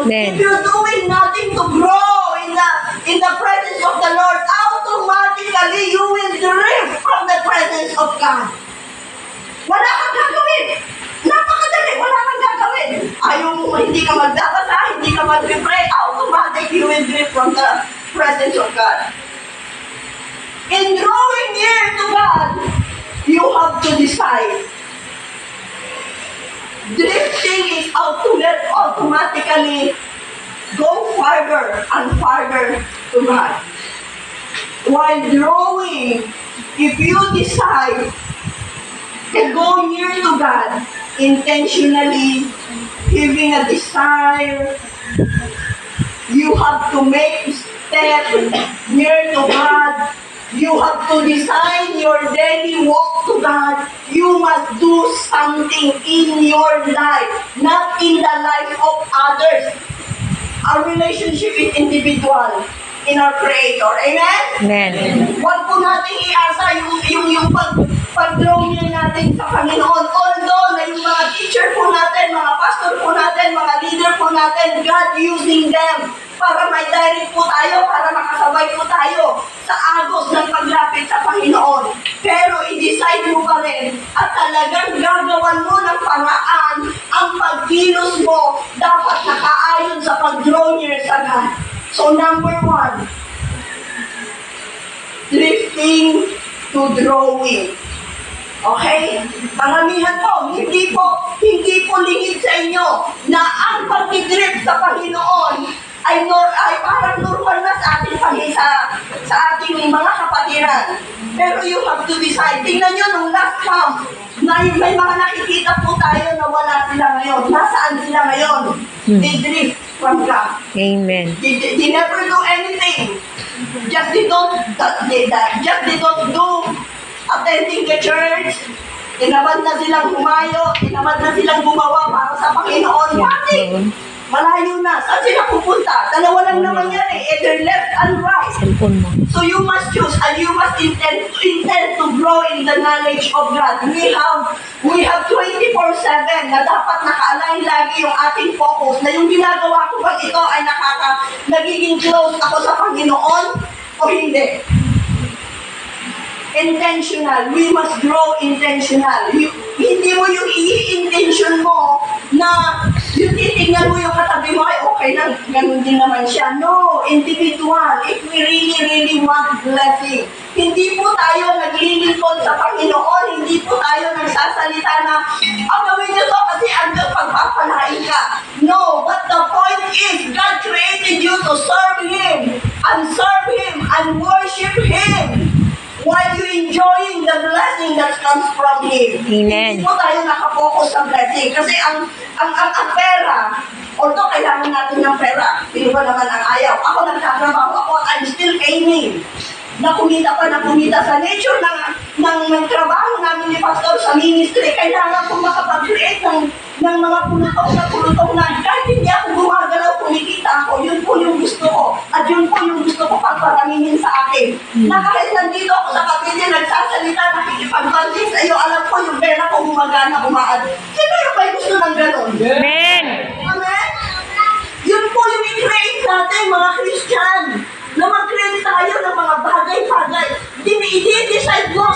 Amen. If you're doing nothing to grow in the presence of the Lord, automatically you will drift from the presence of God. Wala kang gagawin. Napakadali, wala kang gagawin. Ayaw mo, hindi ka magbabasa, hindi ka mag-pray, automatic you will drift from the presence of God. In drawing near to God, you have to decide. Drifting is automatically go farther and farther to God. While drawing, if you decide to go near to God, intentionally having a desire, you have to make step near to God. You have to design your daily walk to God. You must do something in your life, not in the life of others. Our relationship is individual in our Creator. Amen? Amen. Huwag po natin iasa yung pag-draw niya natin sa Panginoon. Although na yung mga teacher po natin, mga pastor po natin, mga leader po natin, God using them para may direct po tayo, para makasabay po tayo sa agos ng paglapit sa Panginoon. Pero i-decide mo pa rin at talagang gagawan mo ng paraan ang pagkilos mo dapat nakaayon sa pag-draw near sa God. So number 1, drifting to drawing. Okay? Paramihan po, hindi po lingid sa inyo na ang pag-drift sa Panginoon ay parang normal na sa ating sa ating mga kapatiran. Pero you have to decide. Tingnan nyo nung last camp, may mga nakikita po tayo na wala sila ngayon. Nasaan sila ngayon? They drift from God. Amen. They never do anything. Just they don't do attending the church. Tinamad na silang humayo, tinamad na silang gumawa para sa Panginoon. Bakit? Malayo na. Saan sila pupunta? Dalawa lang naman yan eh. Either left and right. Cellphone mo. So you must choose and you must intend to grow in the knowledge of God. We have 24/7 na dapat naka-align lagi yung ating focus na yung ginagawa ko bang ito ay nagiging close ako sa Panginoon o hindi. Intentional. We must grow intentional. Hindi mo yung i-intention mo na yung titignan mo yung katabi mo ay okay lang, ganun din naman siya. No, individual. If we really want blessing. Hindi po tayo naglilingkod sa Panginoon. Hindi po tayo nagsasalita na, gawin niyo to kasi hanggang pagpapalain ka. No, but the point is, God created you to serve Him and worship Him while you enjoying the blessing that comes from Him. Amen. Hindi po tayo nakapokus sa blessing. Kasi ang pera, although kailangan natin ng pera, hindi ba naman ang ayaw. Ako nagtatrabaho ako, I'm still aiming na kumita sa nature ng trabaho namin ni Pastor sa ministry. Kailangan ko makapag-create ng mga pulutong na kahit hindi ako gumagalaw, kumikita ako. Yun po yung gusto ko. At yun po yung gusto ko pagparaminin sa akin. Na kahit nandito ako sa kapitid, nagsasalita, nakikipag-banding sa iyo, alam ko yung pera ko gumagana, umaan. Sino yung may gusto ng gano'n? Amen. Amen? Yun po yung i-create natin, mga Christian. Na mag-create tayo ng mga bagay-bagay. I-decide mo